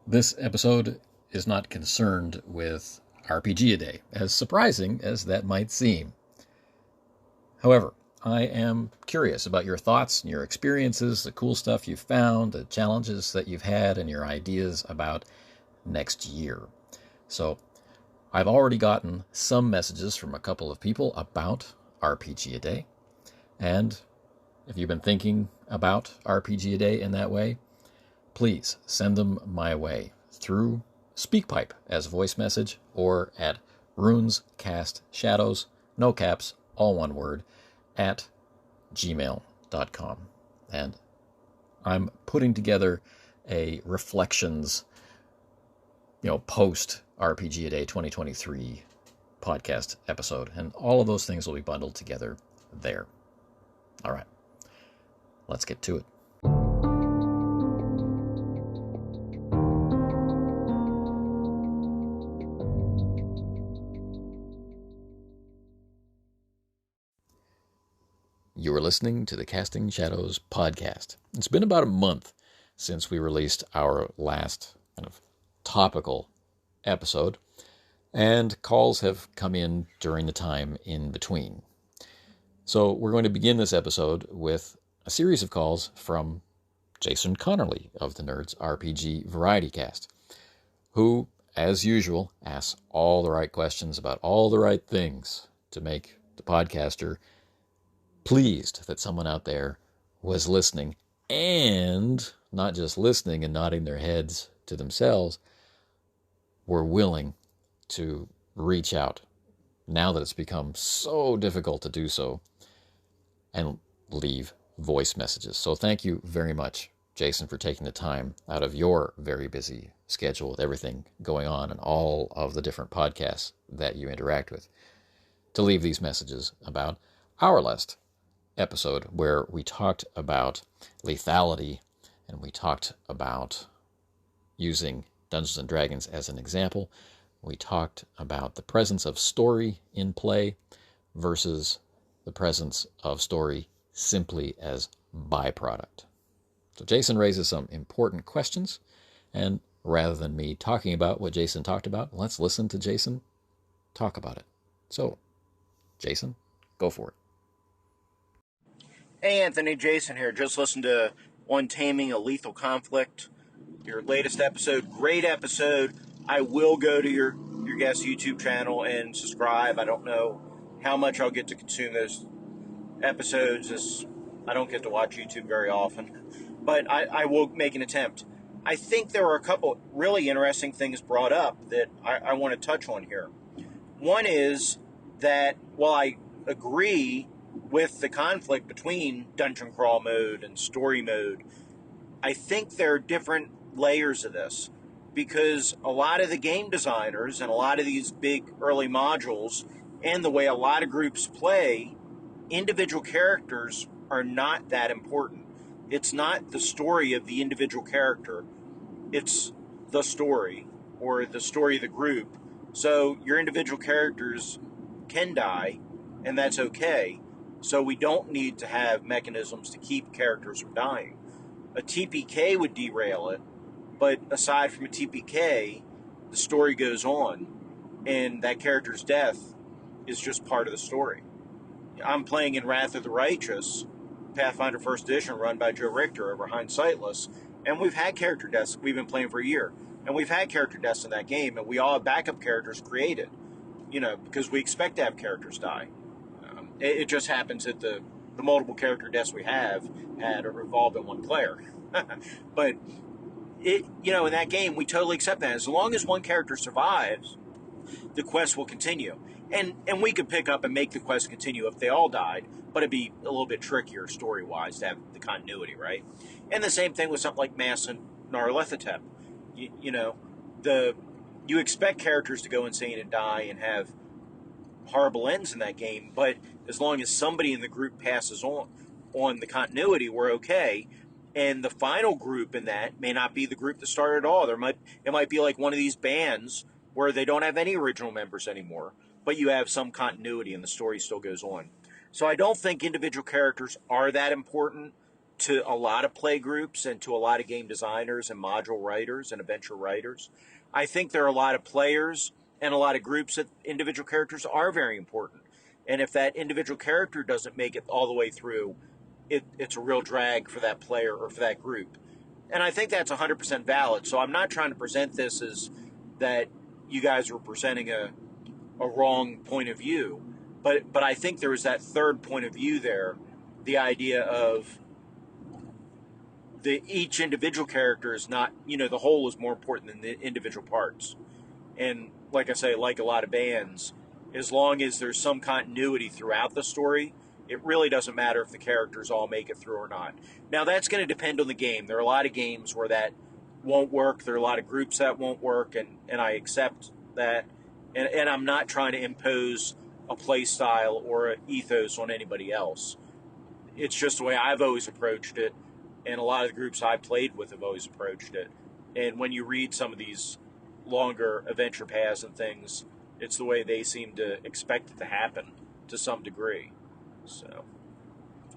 This episode is not concerned with RPGaDAY, as surprising as that might seem. However, I am curious about your thoughts and your experiences, the cool stuff you've found, the challenges that you've had, and your ideas about next year. So, I've already gotten some messages from a couple of people about RPGaDAY, and if you've been thinking about RPGaDAY in that way, please send them my way through SpeakPipe as a voice message or at runescastshadows, no caps, all one word, at gmail.com. And I'm putting together a reflections, post RPGaDAY 2023 podcast episode, and all of those things will be bundled together there. All right, let's get to it. You are listening to the Casting Shadows podcast. It's been about a month since we released our last kind of topical episode, and calls have come in during the time in between. So we're going to begin this episode with a series of calls from Jason Connerly of the Nerds RPG Variety Cast, who, as usual, asks all the right questions about all the right things to make the podcaster pleased that someone out there was listening, and not just listening and nodding their heads to themselves, were willing to reach out now that it's become so difficult to do so and leave voice messages. So thank you very much, Jason, for taking the time out of your very busy schedule with everything going on and all of the different podcasts that you interact with to leave these messages about our last episode, where we talked about lethality and we talked about using Dungeons and Dragons as an example. We talked about the presence of story in play versus the presence of story simply as byproduct. So Jason raises some important questions, and rather than me talking about what Jason talked about, let's listen to Jason talk about it. So, Jason, go for it. Hey Anthony, Jason here. Just listened to Untaming a Lethal Conflict, your latest episode. Great episode. I will go to your guest YouTube channel and subscribe. I don't know how much I'll get to consume those episodes, as I don't get to watch YouTube very often, but I will make an attempt. I think there were a couple really interesting things brought up that I want to touch on here. One is that while I agree with the conflict between dungeon crawl mode and story mode, I think there are different layers of this, because a lot of the game designers and a lot of these big early modules and the way a lot of groups play, individual characters are not that important. It's not the story of the individual character. It's the story, or the story of the group. So your individual characters can die, and that's okay. So we don't need to have mechanisms to keep characters from dying. A TPK would derail it, but aside from a TPK, the story goes on, and that character's death is just part of the story. I'm playing in Wrath of the Righteous, Pathfinder 1st Edition, run by Joe Richter over Hindsightless, and we've had character deaths. We've been playing for a year, and we've had character deaths in that game, and we all have backup characters created, because we expect to have characters die. It just happens that the multiple character deaths we have had involved in one player. But in that game, we totally accept that. As long as one character survives, the quest will continue. And we could pick up and make the quest continue if they all died, but it'd be a little bit trickier story-wise to have the continuity, right? And the same thing with something like Mass and Nyarlathotep. You expect characters to go insane and die and have horrible ends in that game, but as long as somebody in the group passes on the continuity, we're okay. And the final group in that may not be the group that started at all. It might be like one of these bands where they don't have any original members anymore, but you have some continuity and the story still goes on. So I don't think individual characters are that important. to a lot of play groups and to a lot of game designers and module writers and adventure writers. I think there are a lot of players and a lot of groups that individual characters are very important. And if that individual character doesn't make it all the way through, it's a real drag for that player or for that group. And I think that's 100% valid. So I'm not trying to present this as that you guys were presenting a wrong point of view. But I think there was that third point of view there, the idea of each individual character is not, the whole is more important than the individual parts. And like I say, like a lot of bands, as long as there's some continuity throughout the story, it really doesn't matter if the characters all make it through or not. Now, that's going to depend on the game. There are a lot of games where that won't work. There are a lot of groups that won't work, and I accept that. And I'm not trying to impose a play style or an ethos on anybody else. It's just the way I've always approached it, and a lot of the groups I played with have always approached it. And when you read some of these longer adventure paths and things, it's the way they seem to expect it to happen to some degree. So,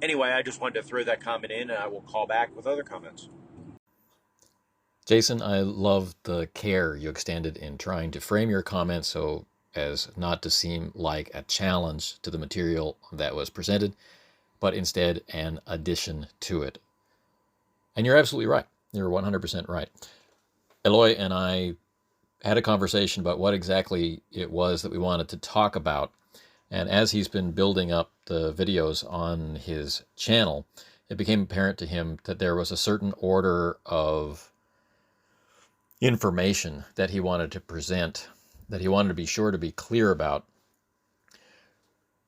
anyway, I just wanted to throw that comment in, and I will call back with other comments. Jason, I love the care you extended in trying to frame your comments so as not to seem like a challenge to the material that was presented, but instead an addition to it. And you're absolutely right. You're 100% right. Eloy and I had a conversation about what exactly it was that we wanted to talk about. And as he's been building up the videos on his channel, it became apparent to him that there was a certain order of information that he wanted to present, that he wanted to be sure to be clear about.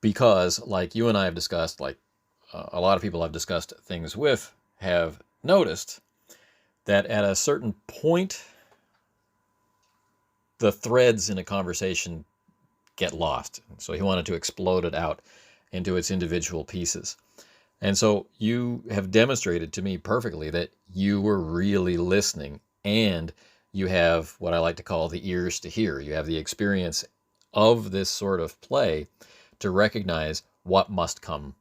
Because, like you and I have discussed, like a lot of people I've discussed things with have noticed, that at a certain point, the threads in a conversation get lost. So he wanted to explode it out into its individual pieces. And so you have demonstrated to me perfectly that you were really listening, and you have what I like to call the ears to hear. You have the experience of this sort of play to recognize what must come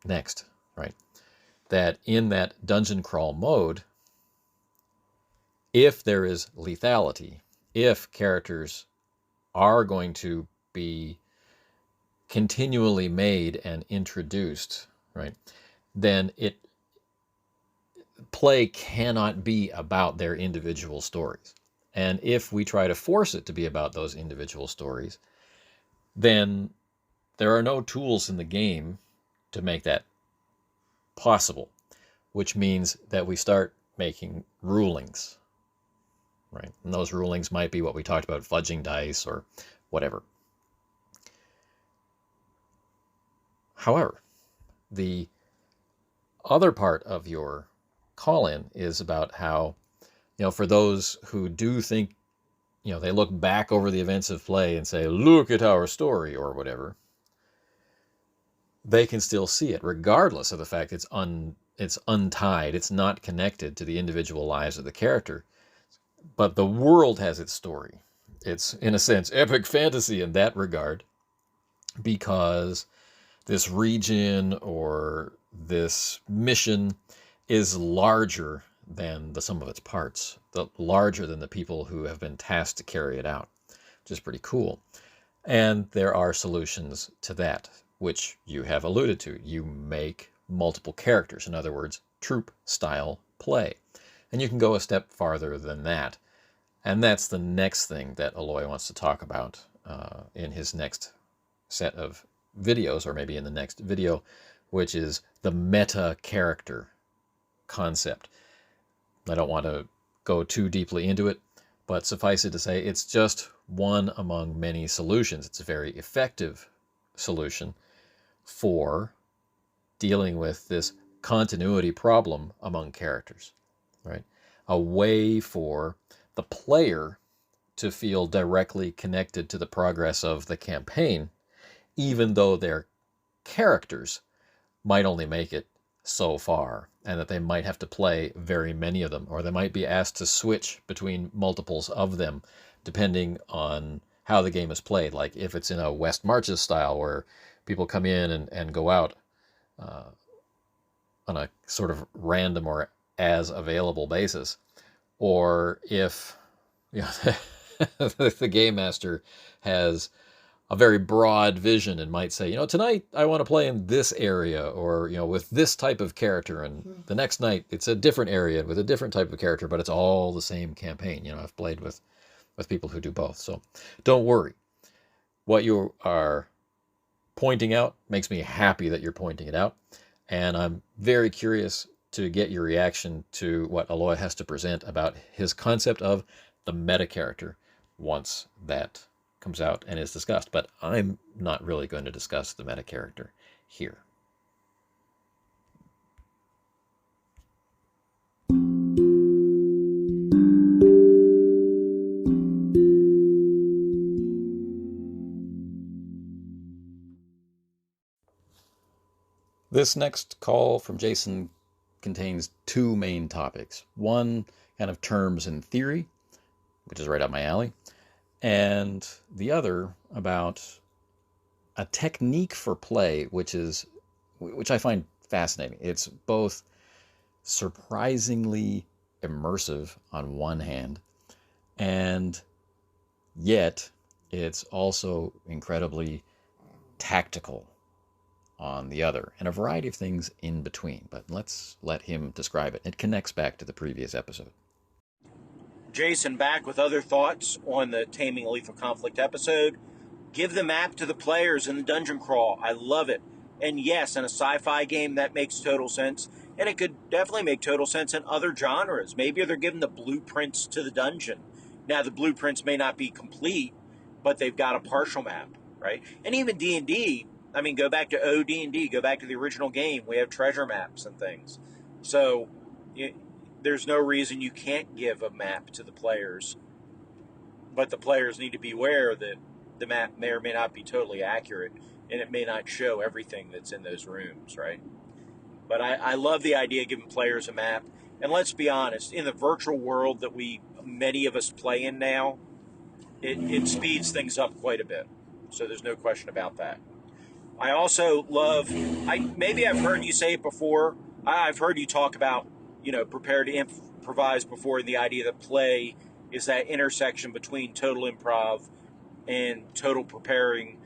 next, right? That in that dungeon crawl mode, if there is lethality, if characters are going to be continually made and introduced, right, then play cannot be about their individual stories. And if we try to force it to be about those individual stories, then there are no tools in the game to make that possible, which means that we start making rulings, right? And those rulings might be what we talked about, fudging dice or whatever. However, the other part of your call-in is about how, for those who do think, they look back over the events of play and say, look at our story or whatever, they can still see it regardless of the fact it's untied, it's not connected to the individual lives of the character. But the world has its story. It's, in a sense, epic fantasy in that regard, because this region or this mission is larger than the sum of its parts, larger than the people who have been tasked to carry it out, which is pretty cool. And there are solutions to that, which you have alluded to. You make multiple characters, in other words, troop-style play. And you can go a step farther than that. And that's the next thing that Eloy wants to talk about in his next set of videos, or maybe in the next video, which is the meta character concept. I don't want to go too deeply into it, but suffice it to say, it's just one among many solutions. It's a very effective solution for dealing with this continuity problem among characters, right? A way for the player to feel directly connected to the progress of the campaign, even though their characters might only make it so far, and that they might have to play very many of them, or they might be asked to switch between multiples of them, depending on how the game is played. Like if it's in a West Marches style, where people come in and go out on a sort of random or as available basis, or if the game master has a very broad vision and might say, tonight I want to play in this area, or with this type of character, and the next night it's a different area with a different type of character, but it's all the same campaign. I've played with people who do both, so don't worry. What you are pointing out makes me happy that you're pointing it out, and I'm very curious to get your reaction to what Aloy has to present about his concept of the meta character once that comes out and is discussed. But I'm not really going to discuss the meta character here. This next call from Jason contains two main topics. One, kind of terms and theory, which is right up my alley, and the other about a technique for play, which I find fascinating. It's both surprisingly immersive on one hand, and yet it's also incredibly tactical on the other, and a variety of things in between. But let's let him describe it. It connects back to the previous episode. Jason back with other thoughts on the Taming a Lethal Conflict episode. Give the map to the players in the dungeon crawl. I love it. And yes, in a sci-fi game, that makes total sense. And it could definitely make total sense in other genres. Maybe they're giving the blueprints to the dungeon. Now, the blueprints may not be complete, but they've got a partial map, right? And even D&D, I mean, go back to OD&D, go back to the original game. We have treasure maps and things. So there's no reason you can't give a map to the players. But the players need to be aware that the map may or may not be totally accurate, and it may not show everything that's in those rooms, right? But I love the idea of giving players a map. And let's be honest, in the virtual world that many of us play in now, it speeds things up quite a bit. So there's no question about that. I also love, maybe I've heard you say it before. I've heard you talk about, prepare to improvise before, and the idea that play is that intersection between total improv and total preparing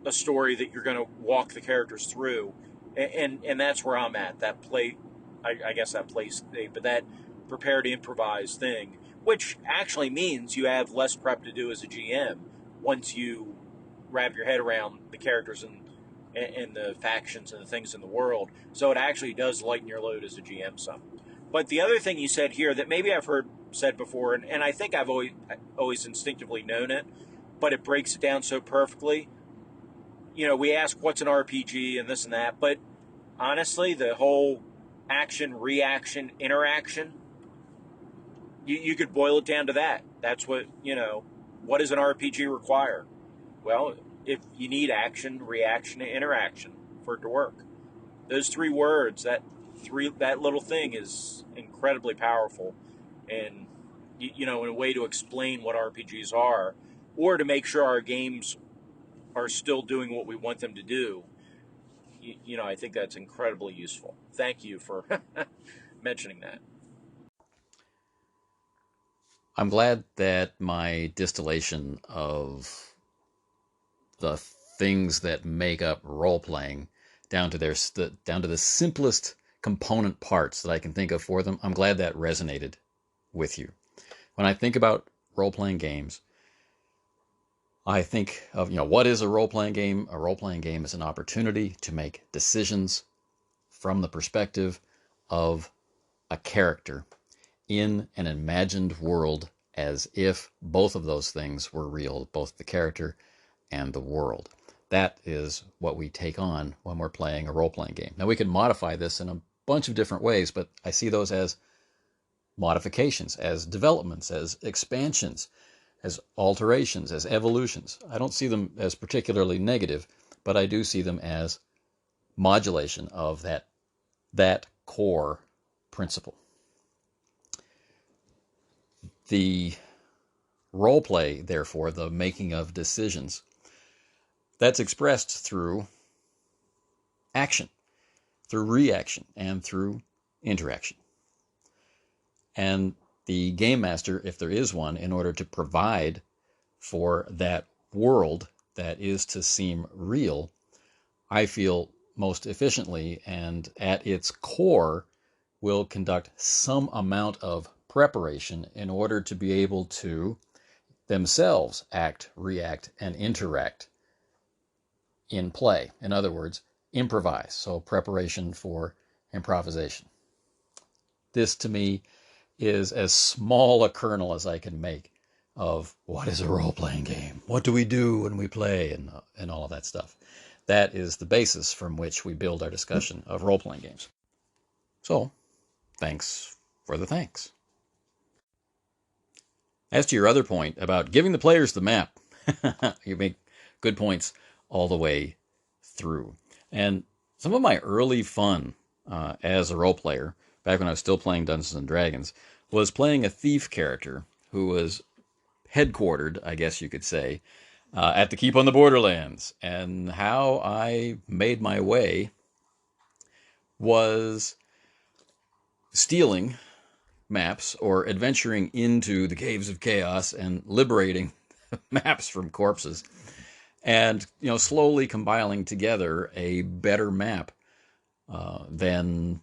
a story that you're going to walk the characters through. And that's where I'm at. That play, I guess that plays, but that prepare to improvise thing, which actually means you have less prep to do as a GM once you wrap your head around the characters and the factions and the things in the world. So it actually does lighten your load as a GM some. But the other thing you said here that maybe I've heard said before, and I think I've always instinctively known it, but it breaks it down so perfectly. We ask what's an RPG and this and that, but honestly, the whole action, reaction, interaction, you could boil it down to that. That's what does an RPG require? Well, if you need action, reaction, and interaction for it to work. Those three words, that little thing is incredibly powerful. And, in a way to explain what RPGs are, or to make sure our games are still doing what we want them to do, I think that's incredibly useful. Thank you for mentioning that. I'm glad that my distillation of the things that make up role-playing down to the simplest component parts that I can think of for them, I'm glad that resonated with you. When I think about role-playing games, I think of, what is a role-playing game? A role-playing game is an opportunity to make decisions from the perspective of a character in an imagined world, as if both of those things were real, both the character and the world. That is what we take on when we're playing a role-playing game. Now, we can modify this in a bunch of different ways, but I see those as modifications, as developments, as expansions, as alterations, as evolutions. I don't see them as particularly negative, but I do see them as modulation of that core principle. The role play, therefore, the making of decisions, that's expressed through action. through reaction and through interaction. And the game master, if there is one, in order to provide for that world that is to seem real, I feel most efficiently and at its core will conduct some amount of preparation in order to be able to themselves act, react, and interact in play. In other words, improvise. So preparation for improvisation. This to me is as small a kernel as I can make of what is a role-playing game, what do we do when we play, and all of that stuff. That is the basis from which we build our discussion of role-playing games. So, thanks for the thanks. As to your other point about giving the players the map, you make good points all the way through. And some of my early fun as a role player, back when I was still playing Dungeons and Dragons, was playing a thief character who was headquartered, I guess you could say, at the Keep on the Borderlands. And how I made my way was stealing maps or adventuring into the caves of chaos and liberating maps from corpses, and slowly compiling together a better map than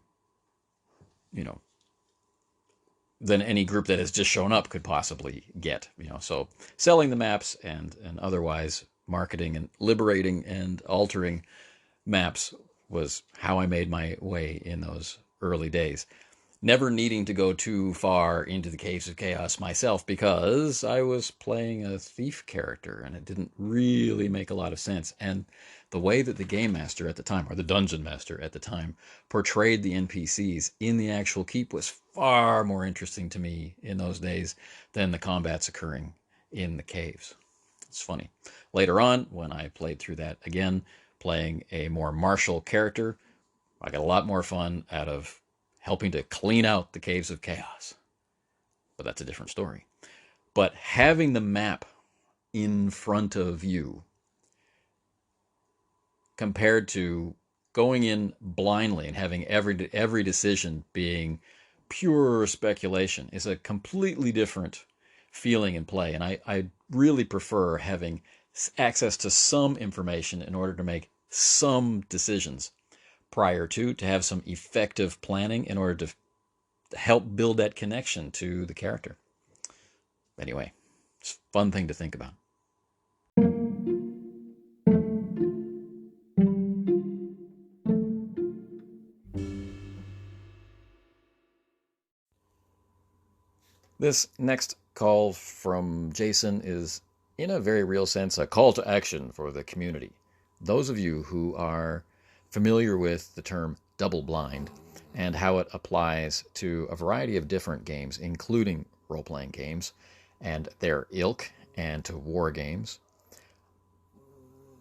any group that has just shown up could possibly get. So selling the maps and otherwise marketing and liberating and altering maps was how I made my way in those early days. Never needing to go too far into the caves of chaos myself because I was playing a thief character and it didn't really make a lot of sense. And the way that the game master at the time, or the dungeon master at the time, portrayed the NPCs in the actual keep was far more interesting to me in those days than the combats occurring in the caves. It's funny. Later on, when I played through that again, playing a more martial character, I got a lot more fun out of helping to clean out the caves of chaos. But that's a different story. But having the map in front of you compared to going in blindly and having every decision being pure speculation is a completely different feeling in play. And I really prefer having access to some information in order to make some decisions prior to have some effective planning in order to help build that connection to the character. Anyway, it's a fun thing to think about. This next call from Jason is, in a very real sense, a call to action for the community. Those of you who are familiar with the term double-blind and how it applies to a variety of different games, including role-playing games and their ilk, and to war games,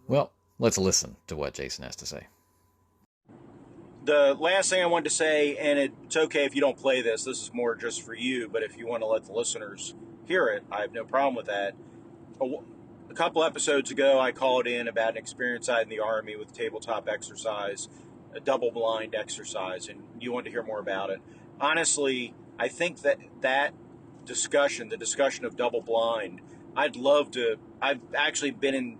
well, let's listen to what Jason has to say. The last thing I wanted to say, and it's okay if you don't play this is more just for you, but if you want to let the listeners hear it, I have no problem with that. A couple episodes ago, I called in about an experience I had in the Army with tabletop exercise, a double-blind exercise, and you wanted to hear more about it. Honestly, I think that discussion, the discussion of double-blind, I've actually been in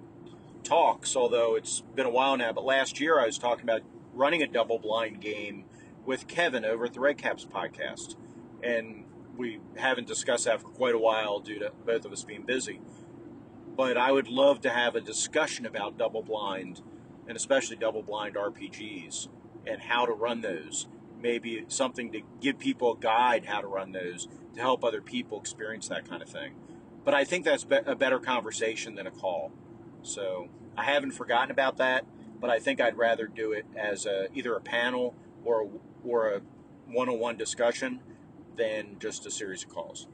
talks, although it's been a while now, but last year I was talking about running a double-blind game with Kevin over at the Red Caps podcast. And we haven't discussed that for quite a while due to both of us being busy. But I would love to have a discussion about double-blind, and especially double-blind RPGs, and how to run those. Maybe something to give people a guide how to run those, to help other people experience that kind of thing. But I think that's a better conversation than a call. So I haven't forgotten about that, but I think I'd rather do it as either a panel or a one-on-one discussion than just a series of calls.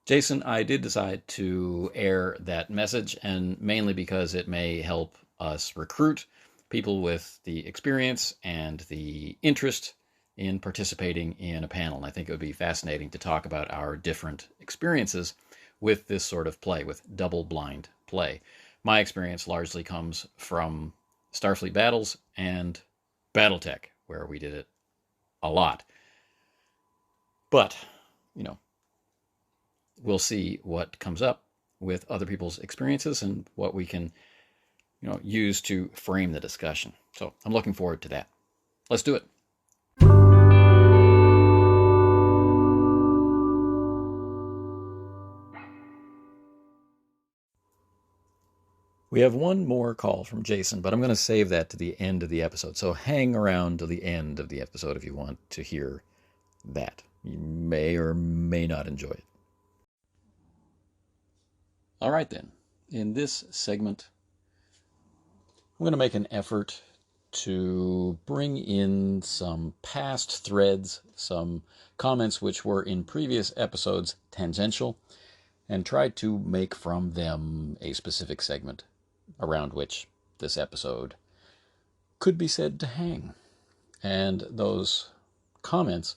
Jason, I did decide to air that message, and mainly because it may help us recruit people with the experience and the interest in participating in a panel. And I think it would be fascinating to talk about our different experiences with this sort of play, with double-blind play. My experience largely comes from Starfleet Battles and Battletech, where we did it a lot. But, we'll see what comes up with other people's experiences and what we can, use to frame the discussion. So I'm looking forward to that. Let's do it. We have one more call from Jason, but I'm going to save that to the end of the episode. So hang around to the end of the episode if you want to hear that. You may or may not enjoy it. All right, then. In this segment, I'm going to make an effort to bring in some past threads, some comments which were in previous episodes tangential, and try to make from them a specific segment around which this episode could be said to hang. And those comments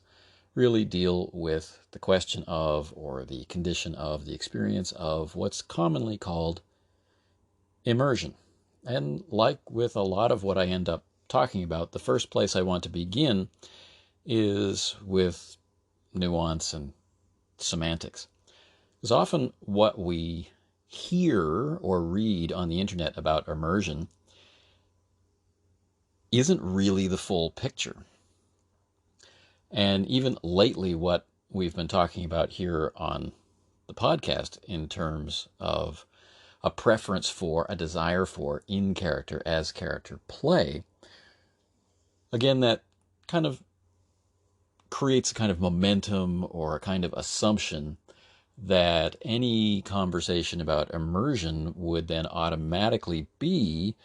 really deal with the question of, or the condition of, the experience of what's commonly called immersion. And like with a lot of what I end up talking about, the first place I want to begin is with nuance and semantics. Because often what we hear or read on the internet about immersion isn't really the full picture. And even lately, what we've been talking about here on the podcast in terms of a preference for, a desire for in-character as character play, again, that kind of creates a kind of momentum or a kind of assumption that any conversation about immersion would then automatically be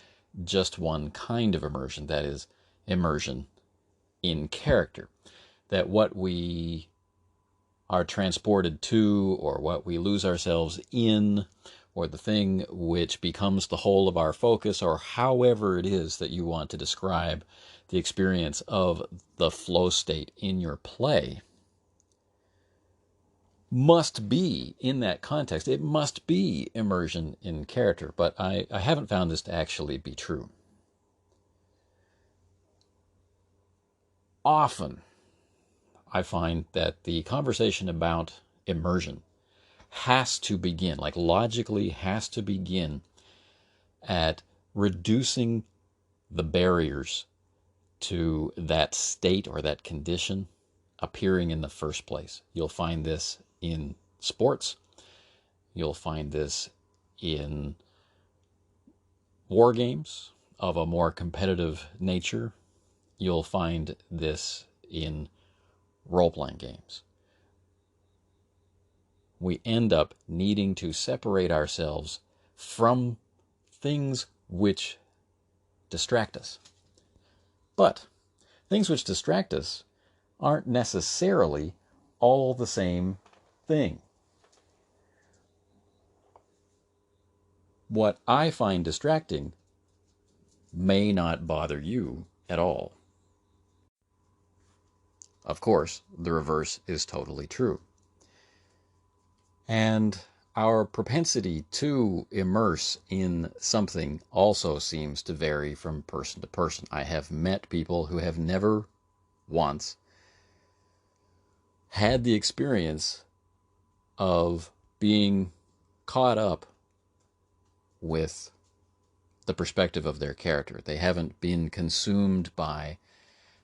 just one kind of immersion, that is, immersion in character. That what we are transported to, or what we lose ourselves in, or the thing which becomes the whole of our focus, or however it is that you want to describe the experience of the flow state in your play, must be, in that context, it must be immersion in character. But I haven't found this to actually be true. Often, I find that the conversation about immersion has to begin, like logically has to begin, at reducing the barriers to that state or that condition appearing in the first place. You'll find this in sports. You'll find this in war games of a more competitive nature. You'll find this in role-playing games. We end up needing to separate ourselves from things which distract us. But things which distract us aren't necessarily all the same thing. What I find distracting may not bother you at all. Of course, the reverse is totally true. And our propensity to immerse in something also seems to vary from person to person. I have met people who have never once had the experience of being caught up with the perspective of their character. They haven't been consumed by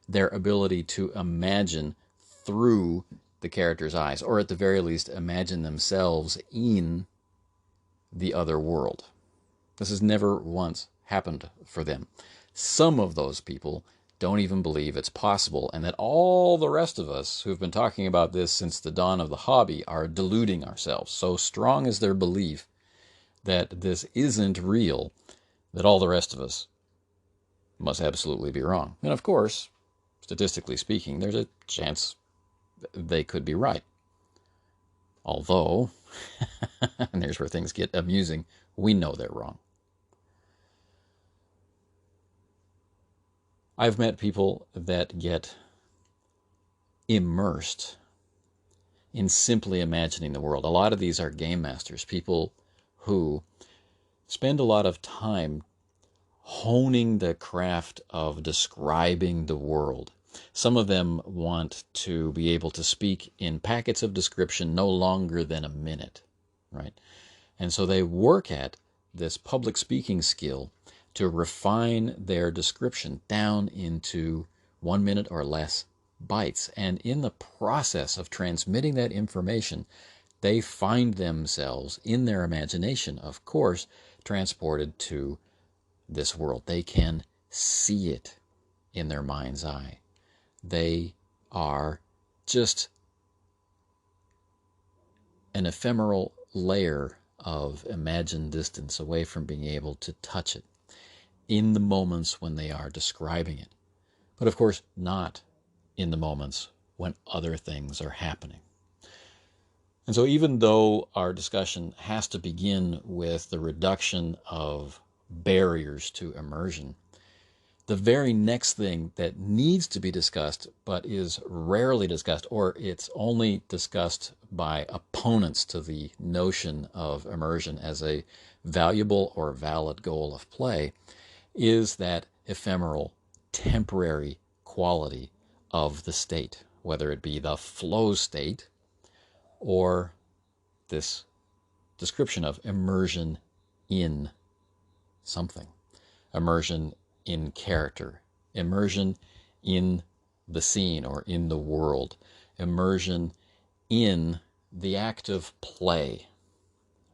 their ability to imagine through the character's eyes, or at the very least imagine themselves in the other world. This has never once happened for them. Some of those people don't even believe it's possible, and that all the rest of us who've been talking about this since the dawn of the hobby are deluding ourselves. So strong is their belief that this isn't real, that all the rest of us must absolutely be wrong. And of course, statistically speaking, there's a chance they could be right. Although, and here's where things get amusing, we know they're wrong. I've met people that get immersed in simply imagining the world. A lot of these are game masters, people who spend a lot of time honing the craft of describing the world. Some of them want to be able to speak in packets of description no longer than a minute, right? And so they work at this public speaking skill to refine their description down into 1 minute or less bites. And in the process of transmitting that information, they find themselves in their imagination, of course, transported to this world. They can see it in their mind's eye. They are just an ephemeral layer of imagined distance away from being able to touch it in the moments when they are describing it. But of course, not in the moments when other things are happening. And so even though our discussion has to begin with the reduction of barriers to immersion, the very next thing that needs to be discussed but is rarely discussed, or it's only discussed by opponents to the notion of immersion as a valuable or valid goal of play, is that ephemeral, temporary quality of the state, whether it be the flow state or this description of immersion in something, immersion in character, immersion in the scene or in the world, immersion in the act of play.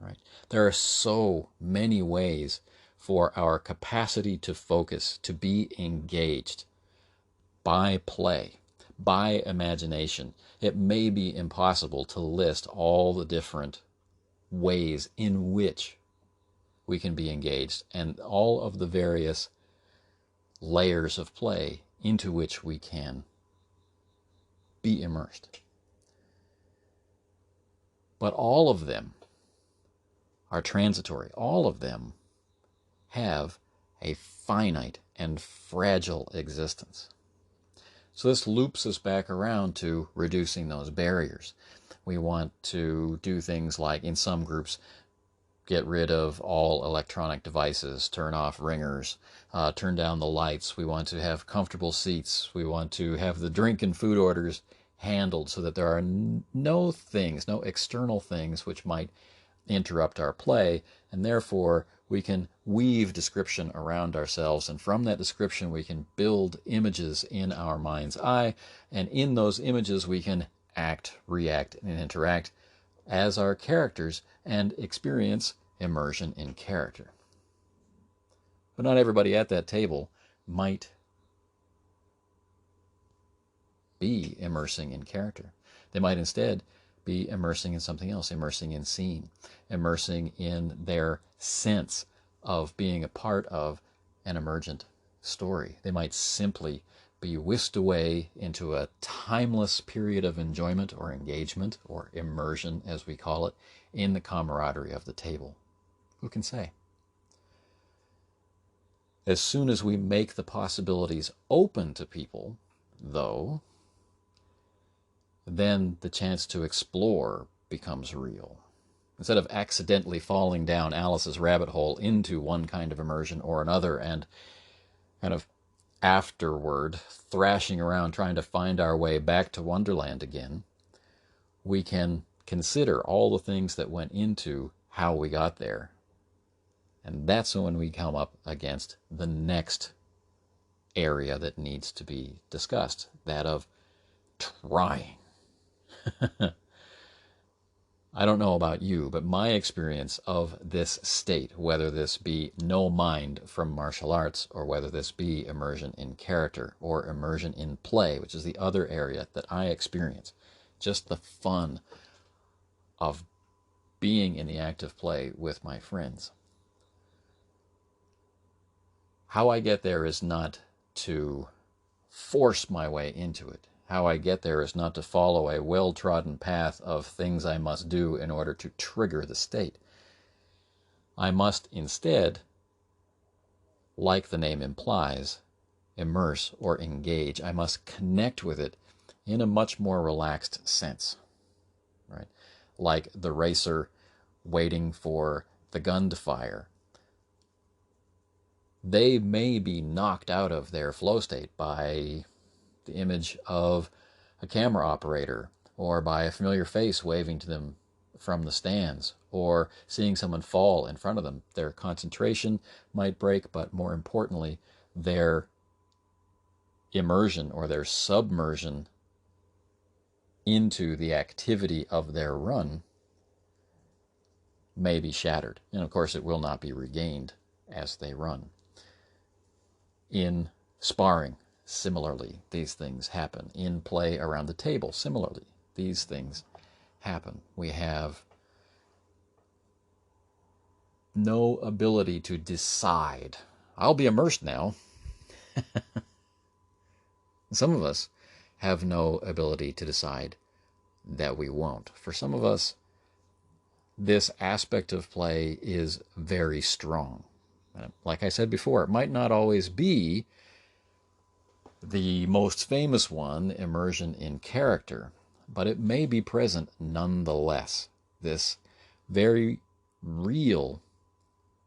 Right? There are so many ways for our capacity to focus, to be engaged by play, by imagination. It may be impossible to list all the different ways in which we can be engaged and all of the various layers of play into which we can be immersed. But all of them are transitory. All of them have a finite and fragile existence. So this loops us back around to reducing those barriers. We want to do things like, in some groups, get rid of all electronic devices, turn off ringers, turn down the lights. We want to have comfortable seats. We want to have the drink and food orders handled so that there are no things, no external things which might interrupt our play, and therefore we can weave description around ourselves, and from that description we can build images in our mind's eye, and in those images we can act, react, and interact as our characters and experience immersion in character. But not everybody at that table might be immersing in character. They might instead be immersing in something else, immersing in scene, immersing in their sense of being a part of an emergent story. They might simply be whisked away into a timeless period of enjoyment or engagement or immersion, as we call it, in the camaraderie of the table. Who can say? As soon as we make the possibilities open to people, though, then the chance to explore becomes real. Instead of accidentally falling down Alice's rabbit hole into one kind of immersion or another and kind of afterward thrashing around trying to find our way back to Wonderland again, we can consider all the things that went into how we got there. And that's when we come up against the next area that needs to be discussed, that of trying. I don't know about you, but my experience of this state, whether this be no mind from martial arts, or whether this be immersion in character, or immersion in play, which is the other area that I experience, just the fun of being in the act of play with my friends. How I get there is not to force my way into it. How I get there is not to follow a well-trodden path of things I must do in order to trigger the state. I must instead, like the name implies, immerse or engage. I must connect with it in a much more relaxed sense, right? Like the racer waiting for the gun to fire. they may be knocked out of their flow state by the image of a camera operator, or by a familiar face waving to them from the stands, or seeing someone fall in front of them. Their concentration might break, but more importantly, their immersion or their submersion into the activity of their run may be shattered. And of course, it will not be regained as they run. In sparring, similarly, these things happen. In play around the table, similarly, these things happen. We have no ability to decide, I'll be immersed now. Some of us have no ability to decide that we won't. For some of us, this aspect of play is very strong. Like I said before, it might not always be the most famous one, immersion in character, but it may be present nonetheless. This very real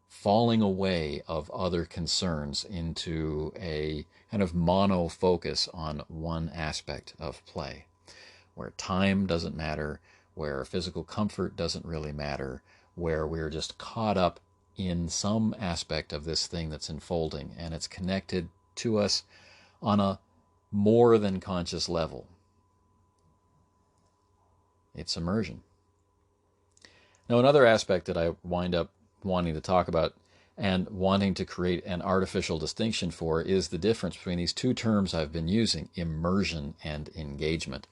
falling away of other concerns into a kind of mono focus on one aspect of play, where time doesn't matter, where physical comfort doesn't really matter, where we're just caught up in some aspect of this thing that's unfolding, and it's connected to us on a more than conscious level. It's immersion. Now, another aspect that I wind up wanting to talk about and wanting to create an artificial distinction for is the difference between these two terms I've been using, immersion and engagement.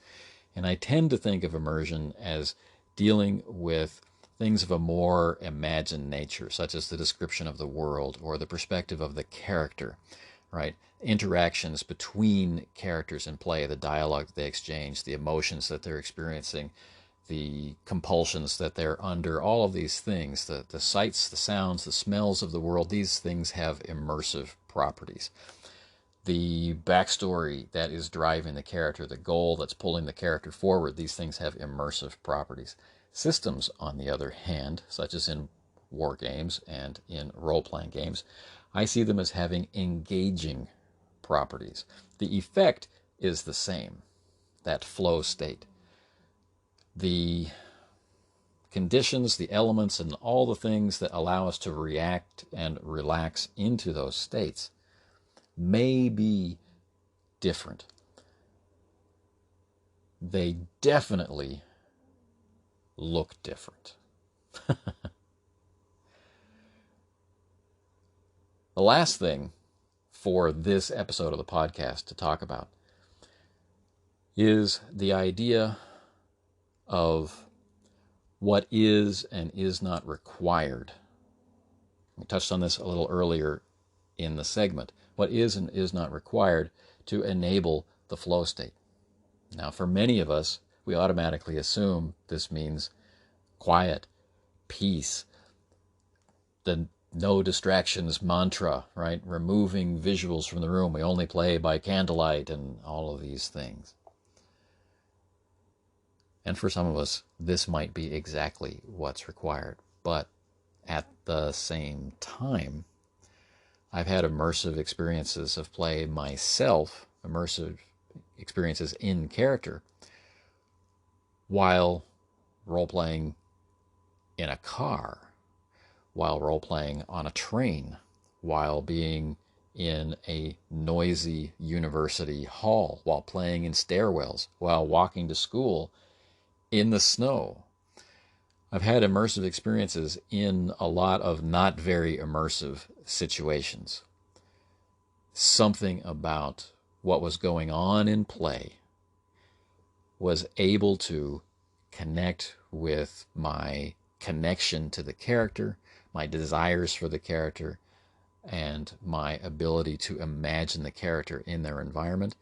And I tend to think of immersion as dealing with things of a more imagined nature, such as the description of the world or the perspective of the character, right? Interactions between characters in play, the dialogue that they exchange, the emotions that they're experiencing, the compulsions that they're under, all of these things, the sights, the sounds, the smells of the world, these things have immersive properties. The backstory that is driving the character, the goal that's pulling the character forward, these things have immersive properties. Systems, on the other hand, such as in war games and in role-playing games, I see them as having engaging properties. The effect is the same, that flow state. The conditions, the elements, and all the things that allow us to react and relax into those states may be different. They definitely look different. The last thing for this episode of the podcast to talk about is the idea of what is and is not required. We touched on this a little earlier in the segment. What is and is not required to enable the flow state. Now, for many of us, we automatically assume this means quiet, peace, the no distractions mantra, right? Removing visuals from the room. We only play by candlelight and all of these things. And for some of us, this might be exactly what's required. But at the same time, I've had immersive experiences of play myself, immersive experiences in character, while role-playing in a car, while role-playing on a train, while being in a noisy university hall, while playing in stairwells, while walking to school in the snow. I've had immersive experiences in a lot of not very immersive situations. Something about what was going on in play was able to connect with my connection to the character, my desires for the character, and my ability to imagine the character in their environment.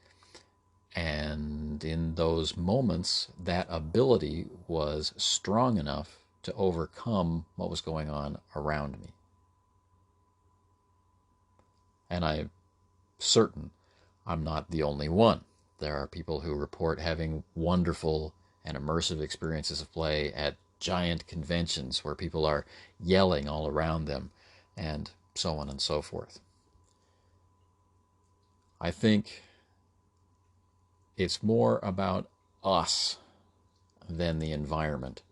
And in those moments, that ability was strong enough to overcome what was going on around me. And I'm certain I'm not the only one. There are people who report having wonderful and immersive experiences of play at giant conventions where people are yelling all around them, and so on and so forth. I think it's more about us than the environment,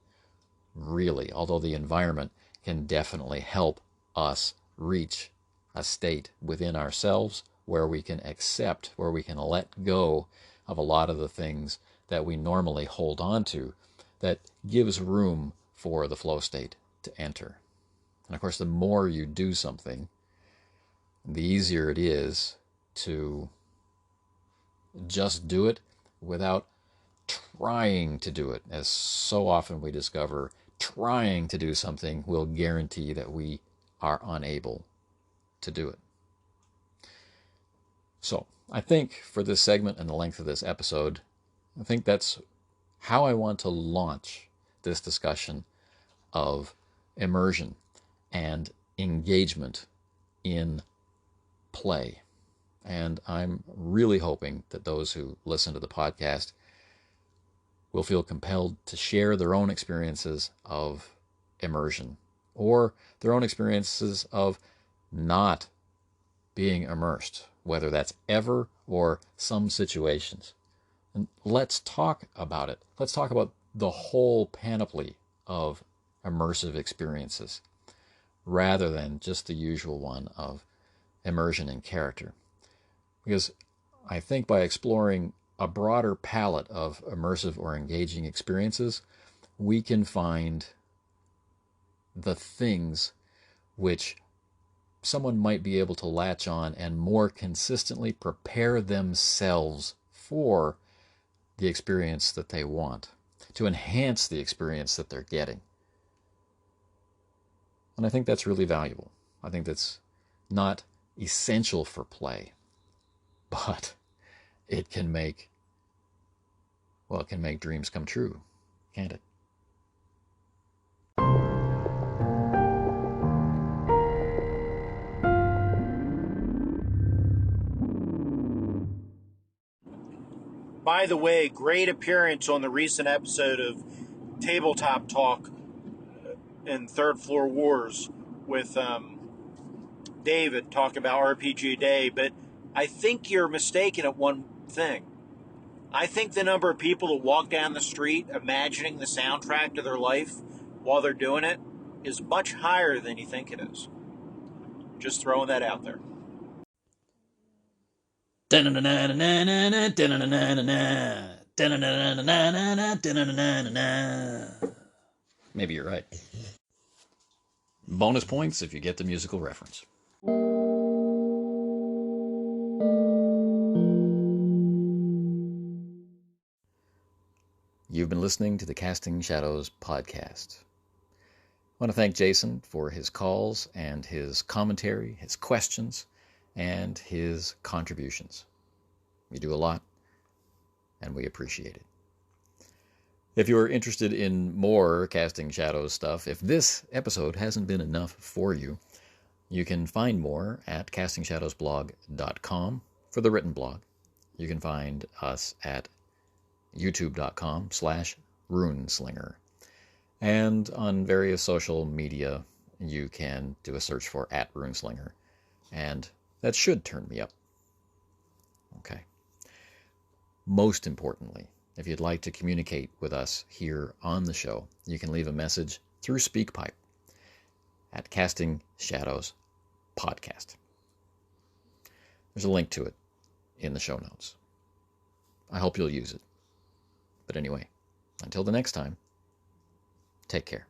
really, although the environment can definitely help us reach a state within ourselves where we can accept, where we can let go of a lot of the things that we normally hold on to, that gives room for the flow state to enter. And of course, the more you do something, the easier it is to just do it without trying to do it. As so often we discover, trying to do something will guarantee that we are unable to do it. So I think for this segment and the length of this episode, I think that's how I want to launch this discussion of immersion and engagement in play. And I'm really hoping that those who listen to the podcast will feel compelled to share their own experiences of immersion or their own experiences of not being immersed, whether that's ever or some situations. And let's talk about it. Let's talk about the whole panoply of immersive experiences rather than just the usual one of immersion in character. Because I think by exploring a broader palette of immersive or engaging experiences, we can find the things which someone might be able to latch on and more consistently prepare themselves for the experience that they want, to enhance the experience that they're getting. And I think that's really valuable. I think that's not essential for play, but it can make dreams come true, can't it? By the way, great appearance on the recent episode of Tabletop Talk and Third Floor Wars with David talking about RPGaDAY, but I think you're mistaken at one thing. I think the number of people that walk down the street imagining the soundtrack to their life while they're doing it is much higher than you think it is. Just throwing that out there. Maybe you're right. Bonus points if you get the musical reference. You've been listening to the Casting Shadows podcast. I want to thank Jason for his calls and his commentary, his questions, and his contributions. You do a lot, and we appreciate it. If you're interested in more Casting Shadows stuff, if this episode hasn't been enough for you, you can find more at CastingShadowsBlog.com for the written blog. You can find us at youtube.com/runeslinger. And on various social media, you can do a search for @runeslinger. And that should turn me up. Okay. Most importantly, if you'd like to communicate with us here on the show, you can leave a message through SpeakPipe at CastingShadowsPodcast. There's a link to it in the show notes. I hope you'll use it. But anyway, until the next time, take care.